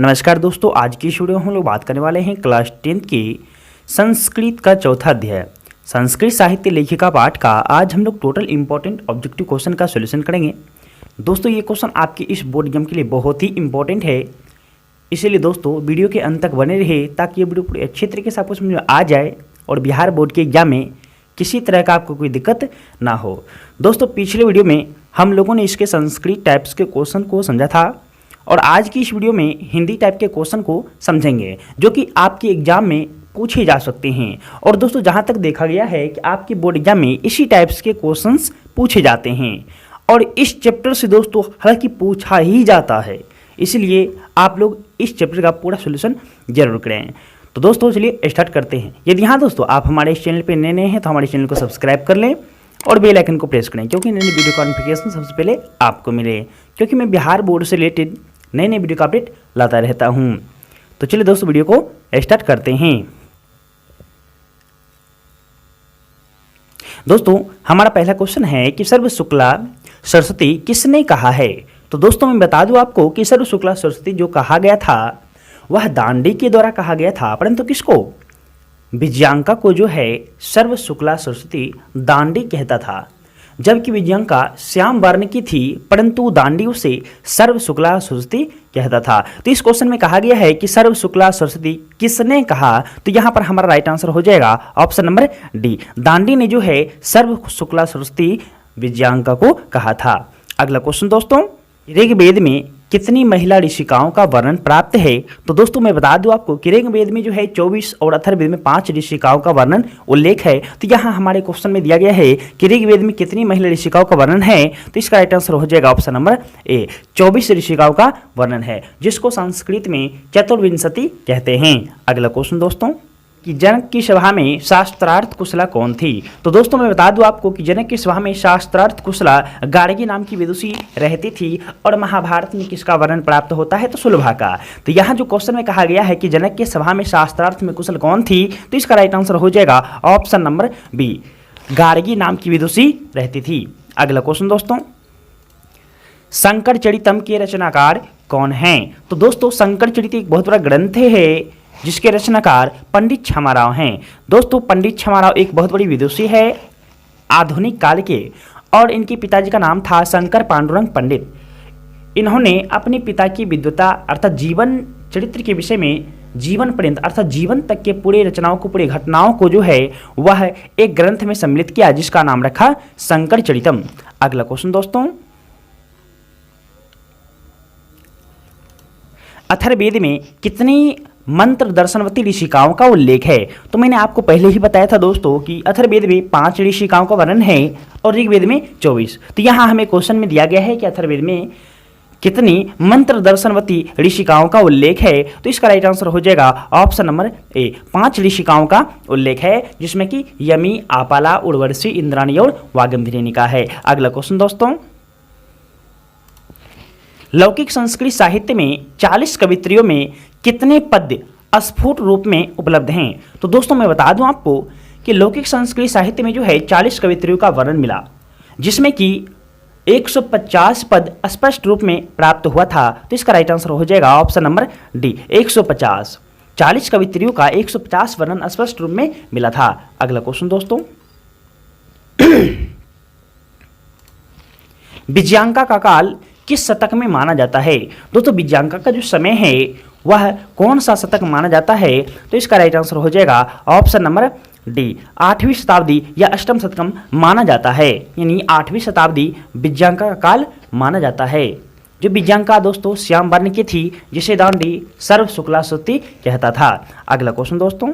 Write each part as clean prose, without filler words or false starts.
नमस्कार दोस्तों, आज की इस वीडियो में हम लोग बात करने वाले हैं क्लास 10th की संस्कृत का चौथा अध्याय संस्कृत साहित्य लेखिका पाठ का। आज हम लोग टोटल इंपॉर्टेंट ऑब्जेक्टिव क्वेश्चन का सॉल्यूशन करेंगे। दोस्तों, ये क्वेश्चन आपके इस बोर्ड एग्जाम के लिए बहुत ही इंपॉर्टेंट है, इसीलिए दोस्तों वीडियो के अंत तक बने रहिए ताकि ये वीडियो पूरी अच्छी तरीके से आपको समझ में आ जाए और बिहार बोर्ड के एग्जाम में किसी तरह का आपको कोई दिक्कत ना हो। दोस्तों, पिछले वीडियो में हम लोगों ने इसके संस्कृत टाइप्स के क्वेश्चन को समझा था और आज की इस वीडियो में हिंदी टाइप के क्वेश्चन को समझेंगे जो कि आपके एग्जाम में पूछे जा सकते हैं। और दोस्तों, जहां तक देखा गया है कि आपके बोर्ड एग्जाम में इसी टाइप्स के क्वेश्चंस पूछे जाते हैं और इस चैप्टर से दोस्तों हालांकि पूछा ही जाता है, इसलिए आप लोग इस चैप्टर का पूरा सोल्यूशन जरूर करें। तो दोस्तों चलिए स्टार्ट करते हैं। यदि हाँ दोस्तों आप हमारे इस चैनल पर नए हैं तो हमारे चैनल को सब्सक्राइब कर लें और बेल आइकन को प्रेस करें क्योंकि नई वीडियो का नोटिफिकेशन सबसे पहले आपको मिले, क्योंकि मैं बिहार बोर्ड से रिलेटेड नए नए वीडियो का अपडेट लाता रहता हूं। तो चलिए दोस्तों वीडियो को स्टार्ट करते हैं। दोस्तों, हमारा पहला क्वेश्चन है कि सर्व शुक्ला सरस्वती किसने कहा है। तो दोस्तों मैं बता दूं आपको कि सर्व शुक्ला सरस्वती जो कहा गया था वह दांडी के द्वारा कहा गया था, परंतु किसको, विजयांका को जो है सर्व शुक्ला सरस्वती दांडी कहता था, जबकि विजयांका श्याम वर्ण की थी परंतु दांडी उसे सर्व शुक्ला सरस्वती कहता था। तो इस क्वेश्चन में कहा गया है कि सर्व शुक्ला सरस्वती किसने कहा, तो यहां पर हमारा राइट आंसर हो जाएगा ऑप्शन नंबर डी, दांडी ने जो है सर्व शुक्ला सरस्वती विजयांका को कहा था। अगला क्वेश्चन दोस्तों, ऋग्वेद में कितनी महिला ऋषिकाओं का वर्णन प्राप्त है। तो दोस्तों मैं बता दूं आपको कि ऋग्वेद में जो है 24 और अथर्ववेद में 5 ऋषिकाओं का वर्णन उल्लेख है। तो यहाँ हमारे क्वेश्चन में दिया गया है कि ऋग्वेद में कितनी महिला ऋषिकाओं का वर्णन है, तो इसका राइट आंसर हो जाएगा ऑप्शन नंबर ए, 24 ऋषिकाओं का वर्णन है, जिसको संस्कृत में चतुर्विंशति कहते हैं। अगला क्वेश्चन दोस्तों, कि जनक की सभा में शास्त्रार्थ कुशला कौन थी। तो दोस्तों मैं बता दूं आपको कि जनक की सभा में शास्त्रार्थ कुशला गार्गी नाम की विदुषी रहती थी और महाभारत में किसका वर्णन प्राप्त होता है, तो सुलभा का। तो यहाँ जो क्वेश्चन में कहा गया है कि जनक की सभा में शास्त्रार्थ में कुशल कौन थी, तो इसका राइट आंसर हो जाएगा ऑप्शन नंबर बी, गार्गी नाम की विदुषी रहती थी। अगला क्वेश्चन दोस्तों, शंकर चरितम के रचनाकार कौन है। तो दोस्तों शंकर चरित एक बहुत बड़ा ग्रंथ है जिसके रचनाकार पंडित छमाराव हैं। दोस्तों पंडित छमाराव एक बहुत बड़ी विदुषी है आधुनिक काल के, और इनके पिताजी का नाम था शंकर पांडुरंग पंडित। इन्होंने अपने पिता की विद्वता अर्थात जीवन चरित्र के विषय में जीवन पर्यंत अर्थात जीवन तक के पूरे रचनाओं को, पूरे घटनाओं को जो है वह एक ग्रंथ में सम्मिलित किया जिसका नाम रखा शंकर चरितम। अगला क्वेश्चन दोस्तों, अथर्ववेद में कितनी मंत्र दर्शनवती ऋषिकाओं का उल्लेख है। तो मैंने आपको पहले ही बताया था दोस्तों कि अथर्ववेद में 5 ऋषिकाओं का वर्णन है और ऋग्वेद में 24। तो यहाँ हमें क्वेश्चन में दिया गया है कि अथर्ववेद में कितनी मंत्र दर्शनवती ऋषिकाओं का उल्लेख है, तो इसका राइट आंसर हो जाएगा ऑप्शन नंबर ए, 5 ऋषिकाओं का उल्लेख है जिसमें कि यमी, आपाला, उर्वशी, इंद्राणी और वागंधरिणी है। अगला क्वेश्चन दोस्तों, लौकिक संस्कृत साहित्य में 40 कवित्रियों में कितने पद्य अस्फुट रूप में उपलब्ध हैं। तो दोस्तों मैं बता दूं आपको कि लौकिक संस्कृत साहित्य में जो है 40 कवित्रियों का वर्णन मिला, जिसमें कि 150 पद स्पष्ट रूप में प्राप्त हुआ था। तो इसका राइट आंसर हो जाएगा ऑप्शन नंबर डी, 150। 40 कवित्रियों का 150 वर्णन स्पष्ट रूप में मिला था। अगला क्वेश्चन दोस्तों, विजयांका का काल किस शतक में माना जाता है। दोस्तों विजयांका का जो समय है वह कौन सा शतक माना जाता है, तो इसका राइट आंसर हो जाएगा ऑप्शन नंबर डी, 8वीं शताब्दी या अष्टम शतकम माना जाता है, यानी 8वीं शताब्दी विजयांका का काल माना जाता है। जो विजयांका दोस्तों श्याम वर्ण की थी जिसे दांडी सर्व शुक्ला सरस्वती कहता था। अगला क्वेश्चन दोस्तों,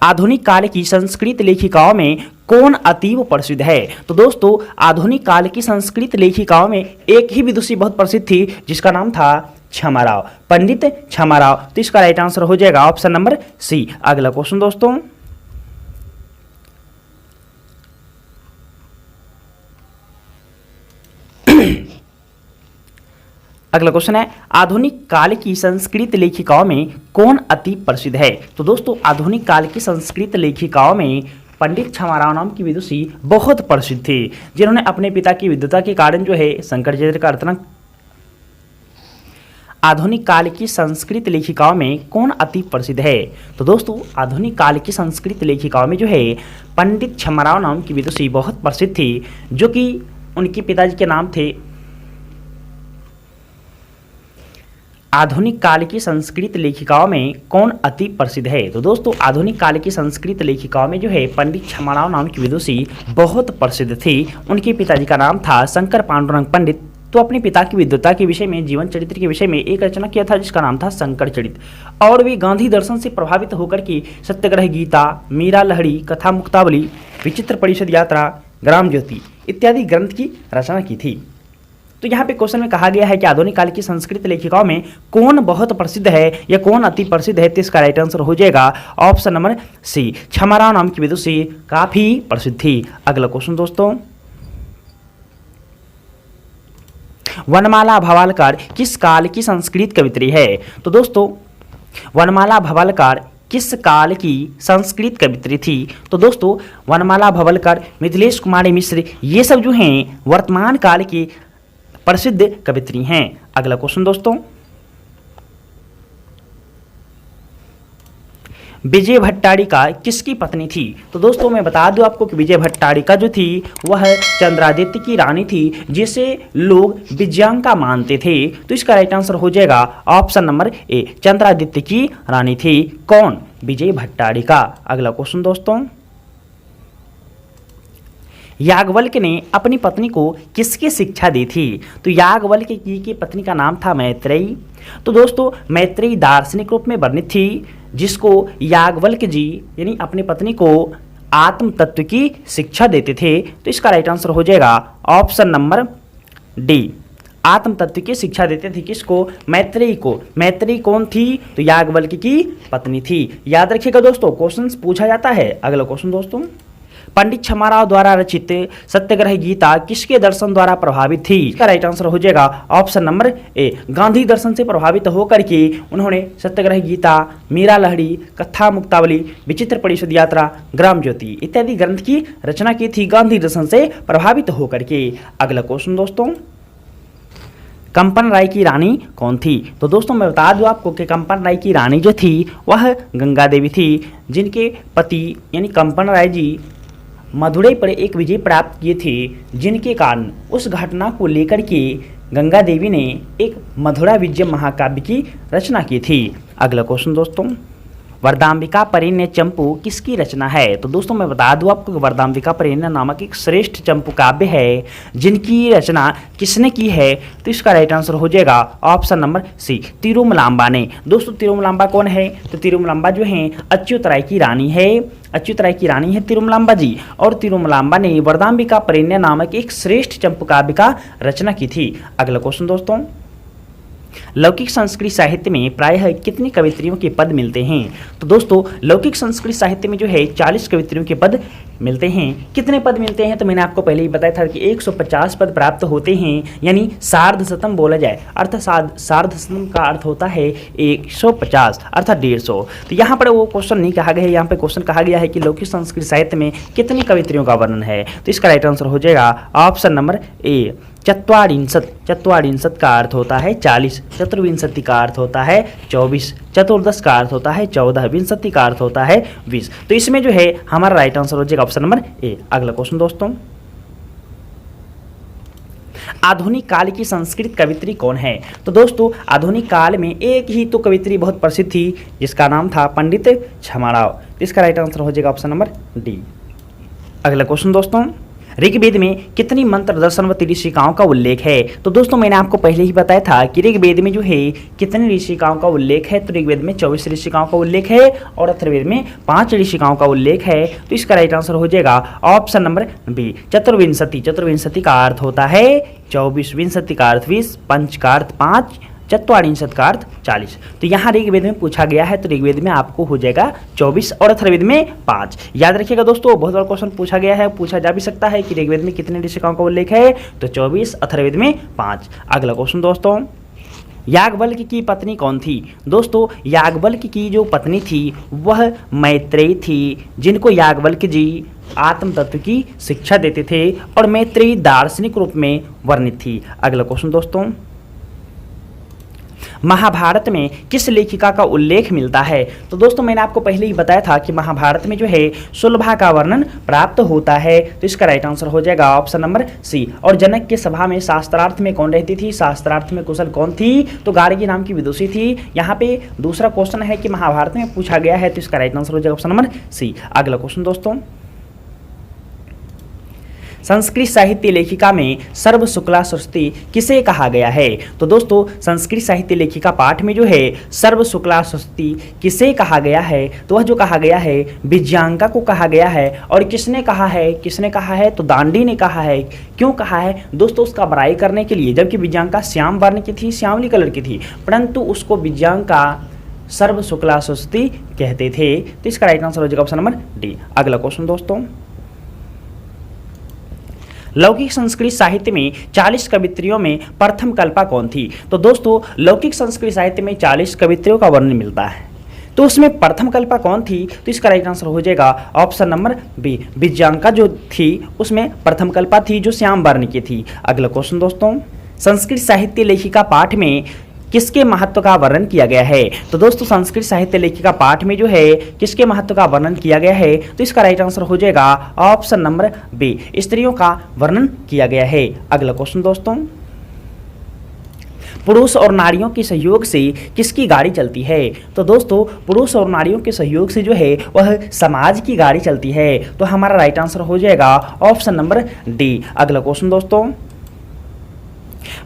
आधुनिक काल की संस्कृत लेखिकाओं में कौन अतीव प्रसिद्ध है। तो दोस्तों आधुनिक काल की संस्कृत लेखिकाओं में एक ही विदुषी बहुत प्रसिद्ध थी जिसका नाम था छमाराव, पंडित छमाराव। तो इसका राइट आंसर हो जाएगा ऑप्शन नंबर सी। अगला क्वेश्चन दोस्तों, अगला क्वेश्चन है आधुनिक काल की संस्कृत लेखिकाओं में कौन अति प्रसिद्ध है। तो दोस्तों आधुनिक काल की संस्कृत लेखिकाओं में पंडित छमाराव नाम की विदुषी बहुत प्रसिद्ध थी, जिन्होंने अपने पिता की विद्वता के कारण जो है शंकर चरित्र का रचना। आधुनिक काल की संस्कृत लेखिकाओं में कौन अति प्रसिद्ध है? तो दोस्तों आधुनिक काल की संस्कृत लेखिकाओं में जो है पंडित छमाराव नाम की विदुषी बहुत प्रसिद्ध थी, जो कि उनके पिताजी के नाम थे। आधुनिक काल की संस्कृत लेखिकाओं में कौन अति प्रसिद्ध है? तो दोस्तों आधुनिक काल की संस्कृत लेखिकाओं में जो है पंडित छमाराव नाम की विदुषी बहुत प्रसिद्ध थी। उनके पिताजी का नाम था शंकर पांडुरंग पंडित। तो अपने पिता की विद्वता के विषय में, जीवन चरित्र के विषय में एक रचना किया था जिसका नाम था शंकर चरित्र। और वे गांधी दर्शन से प्रभावित होकर के सत्याग्रह गीता, मीरा लहरी, कथा मुक्तावली, विचित्र परिषद यात्रा, ग्राम ज्योति इत्यादि ग्रंथ की रचना की थी। तो यहाँ पे क्वेश्चन में कहा गया है कि आधुनिक काल की संस्कृत लेखिकाओं में कौन बहुत प्रसिद्ध है या कौन अति प्रसिद्ध है, तो इसका राइट आंसर हो जाएगा ऑप्शन नंबर सी, छमाराव नाम की विदुषी काफी प्रसिद्ध थी। अगला क्वेश्चन दोस्तों, वनमाला भवालकर किस काल की संस्कृत कवित्री है? तो दोस्तों वनमाला भवालकर किस काल की संस्कृत कवित्री थी? तो दोस्तों वनमाला भवालकर, मिथिलेश कुमारी मिश्र, ये सब जो हैं वर्तमान काल की प्रसिद्ध कवित्री हैं। अगला क्वेश्चन दोस्तों, विजय भट्टारिका किसकी पत्नी थी? तो दोस्तों मैं बता दूं आपको कि विजय भट्टारिका जो थी वह चंद्रादित्य की रानी थी, जिसे लोग विजयांका मानते थे। तो इसका राइट आंसर हो जाएगा ऑप्शन नंबर ए, चंद्रादित्य की रानी थी। कौन? विजय भट्टारिका। अगला क्वेश्चन दोस्तों, याज्ञवल्क्य ने अपनी पत्नी को किसकी शिक्षा दी थी? तो याज्ञवल्क्य की पत्नी का नाम था मैत्रेयी। तो दोस्तों मैत्रेयी दार्शनिक रूप में वर्णित थी, जिसको याज्ञवल्क्य जी यानी अपनी पत्नी को आत्म तत्व की शिक्षा देते थे। तो इसका राइट आंसर हो जाएगा ऑप्शन नंबर डी, आत्म तत्व की शिक्षा देते थे। किसको? मैत्रेयी को। मैत्रेयी कौन थी? तो याज्ञवल्क्य की पत्नी थी। याद रखिएगा दोस्तों, क्वेश्चन पूछा जाता है। अगला क्वेश्चन दोस्तों, पंडित छमाराव द्वारा रचित सत्याग्रह गीता किसके दर्शन द्वारा प्रभावित थी? इसका राइट आंसर हो जाएगा ऑप्शन नंबर ए, गांधी दर्शन से प्रभावित होकर के उन्होंने सत्याग्रह गीता, मीरा लहरी, कथा मुक्तावली, विचित्र परिषद यात्रा, ग्राम ज्योति इत्यादि ग्रंथ की रचना की थी, गांधी दर्शन से प्रभावित होकर के। अगला क्वेश्चन दोस्तों, कंपन राय की रानी कौन थी? तो दोस्तों मैं बता दूं आपको कि कंपन राय की रानी जो थी वह गंगा देवी थी, जिनके पति यानी कंपन राय जी मदुरई पर एक विजय प्राप्त किए थे, जिनके कारण उस घटना को लेकर के गंगा देवी ने एक मधुरा विजय महाकाव्य की रचना की थी। अगला क्वेश्चन दोस्तों, वरदाम्बिका परिण्य चंपू किसकी रचना है? तो दोस्तों मैं बता दूं आपको वरदाम्बिका परिण्य नामक एक श्रेष्ठ चंपू काव्य है, जिनकी रचना किसने की है? तो इसका राइट आंसर हो जाएगा ऑप्शन नंबर सी, तिरुमलांबा ने। दोस्तों तिरुमलांबा कौन है? तो तिरुमलांबा जो है अच्युत राय की रानी है। अच्युत राय की रानी है तिरुमलांबा जी, और तिरुमलांबा ने वरदाम्बिका परिण्य नामक एक श्रेष्ठ चंपू काव्य का रचना की थी। अगला क्वेश्चन दोस्तों, लौकिक संस्कृत साहित्य में प्रायः कितनी कवित्रियों के पद मिलते हैं? तो दोस्तों लौकिक संस्कृत साहित्य में जो है 40 कवित्रियों के पद मिलते हैं। कितने पद मिलते हैं? तो मैंने आपको पहले ही बताया था कि 150 पद प्राप्त होते हैं, यानी सार्धशतम बोला जाए, अर्थात सार्धशतम का अर्थ होता है 150 अर्थात 150। तो यहाँ पर वो क्वेश्चन नहीं कहा गया है, यहाँ पर क्वेश्चन कहा गया है कि लौकिक संस्कृत साहित्य में कितनी कवित्रियों का वर्णन है। तो इसका राइट आंसर हो जाएगा ऑप्शन नंबर ए, चत्वारिंशत। चत्वारिंशत का अर्थ होता है 40, चतुर्विंशति का अर्थ होता है 24, चतुर्दश का अर्थ होता है 14, विंशति का अर्थ होता है 20। तो इसमें जो है हमारा राइट आंसर हो जाएगा ऑप्शन नंबर ए। अगला क्वेश्चन दोस्तों, आधुनिक काल की संस्कृत कवित्री कौन है? तो दोस्तों आधुनिक काल में एक ही तो कवित्री बहुत प्रसिद्ध थी, जिसका नाम था पंडित छमाराव। इसका राइट आंसर हो जाएगा ऑप्शन नंबर डी। अगला क्वेश्चन दोस्तों, ऋग्वेद में कितनी मंत्र दर्शनवती ऋषिकाओं का उल्लेख है? तो दोस्तों मैंने आपको पहले ही बताया था कि ऋग्वेद में जो है कितनी ऋषिकाओं का उल्लेख है। तो ऋग्वेद में 24 ऋषिकाओं का उल्लेख है और अथर्ववेद में 5 ऋषिकाओं का उल्लेख है। तो इसका राइट आंसर हो जाएगा ऑप्शन नंबर बी, चतुर्विंशति। चतुर्विंशति का अर्थ होता है 24, विंशति का अर्थ 20, पंच का अर्थ 5, चत्वारिंशत का अर्थ 40। तो यहाँ ऋग्वेद में पूछा गया है, तो ऋग्वेद में आपको हो जाएगा 24 और अथर्ववेद में 5। याद रखिएगा दोस्तों, बहुत बड़ा क्वेश्चन पूछा गया है, पूछा जा भी सकता है कि ऋग्वेद में कितने ऋषिकाओं का उल्लेख है। तो 24, अथर्ववेद में 5। अगला क्वेश्चन दोस्तों, याज्ञवल्क्य की पत्नी कौन थी? दोस्तों याज्ञवल्क्य की जो पत्नी थी वह मैत्रेयी थी, जिनको याज्ञवल्क्य जी आत्म तत्व की शिक्षा देते थे और मैत्रेयी दार्शनिक रूप में वर्णित थी। अगला क्वेश्चन दोस्तों, महाभारत में किस लेखिका का उल्लेख मिलता है? तो दोस्तों मैंने आपको पहले ही बताया था कि महाभारत में जो है सुलभा का वर्णन प्राप्त होता है, तो इसका राइट आंसर हो जाएगा ऑप्शन नंबर सी। और जनक के सभा में शास्त्रार्थ में कौन रहती थी? शास्त्रार्थ में कुशल कौन थी? तो गार्गी नाम की विदुषी थी। यहाँ पे दूसरा क्वेश्चन है कि महाभारत में पूछा गया है, तो इसका राइट आंसर हो जाएगा ऑप्शन नंबर सी। अगला क्वेश्चन दोस्तों, संस्कृत साहित्य लेखिका में सर्व शुक्ला सरस्वती किसे कहा गया है? तो दोस्तों संस्कृत साहित्य लेखिका पाठ में जो है सर्व शुक्ला सरस्वती किसे कहा गया है? तो वह जो कहा गया है विजयांका को कहा गया है। और किसने कहा है? किसने कहा है? तो दांडी ने कहा है। क्यों कहा है? दोस्तों उसका बड़ाई करने के लिए, जबकि विजयांका श्याम वर्ण की थी, श्यामली कलर की थी, परंतु उसको विजयांका सर्व शुक्ला सरस्वती कहते थे। तो इसका राइट आंसर हो जाएगा ऑप्शन नंबर डी। अगला क्वेश्चन दोस्तों, लौकिक संस्कृत साहित्य में 40 कवित्रियों में प्रथम कल्पा कौन थी? तो दोस्तों लौकिक संस्कृत साहित्य में 40 कवित्रियों का वर्णन मिलता है, तो उसमें प्रथम कल्पा कौन थी? तो इसका राइट आंसर हो जाएगा ऑप्शन नंबर बी, विजयांका जो थी उसमें प्रथम कल्पा थी जो श्याम वर्ण की थी। अगला क्वेश्चन दोस्तों, संस्कृत साहित्य लेखिका पाठ में किसके महत्व का वर्णन किया गया है? तो दोस्तों संस्कृत साहित्य लेखिका पाठ में जो है किसके महत्व का वर्णन किया गया है? तो इसका राइट आंसर हो जाएगा ऑप्शन नंबर बी, स्त्रियों का वर्णन किया गया है। अगला क्वेश्चन दोस्तों, पुरुष और नारियों के सहयोग से किसकी गाड़ी चलती है? तो दोस्तों पुरुष और नारियों के सहयोग से जो है वह समाज की गाड़ी चलती है, तो हमारा राइट आंसर हो जाएगा ऑप्शन नंबर डी। अगला क्वेश्चन दोस्तों,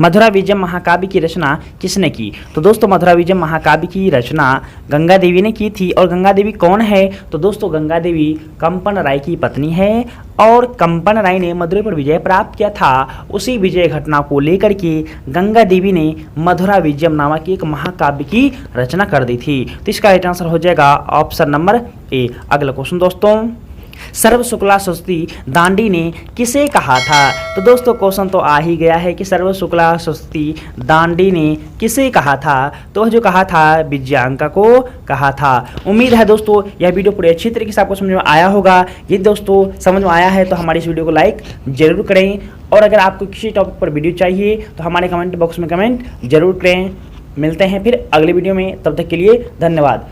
मधुरा विजय महाकाव्य की रचना किसने की? तो दोस्तों मधुरा विजय महाकाव्य की रचना गंगा देवी ने की थी। और गंगा देवी कौन है? तो दोस्तों गंगा देवी कंपन राय की पत्नी है, और कंपन राय ने मदुरै पर विजय प्राप्त किया था। उसी विजय घटना को लेकर के गंगा देवी ने मधुरा विजयम नामक एक महाकाव्य की रचना कर दी थी। तो इसका राइट आंसर हो जाएगा ऑप्शन नंबर ए। अगला क्वेश्चन दोस्तों, सर्व शुक्ला सरस्वती दांडी ने किसे कहा था? तो दोस्तों क्वेश्चन तो आ ही गया है कि सर्व शुक्ला सरस्वती दांडी ने किसे कहा था? तो जो कहा था विजयांका को कहा था। उम्मीद है दोस्तों यह वीडियो पूरे अच्छी तरीके से आपको समझ में आया होगा। यदि दोस्तों समझ में आया है तो हमारी इस वीडियो को लाइक जरूर करें, और अगर आपको किसी टॉपिक पर वीडियो चाहिए तो हमारे कमेंट बॉक्स में कमेंट जरूर करें। मिलते हैं फिर अगले वीडियो में, तब तक के लिए धन्यवाद।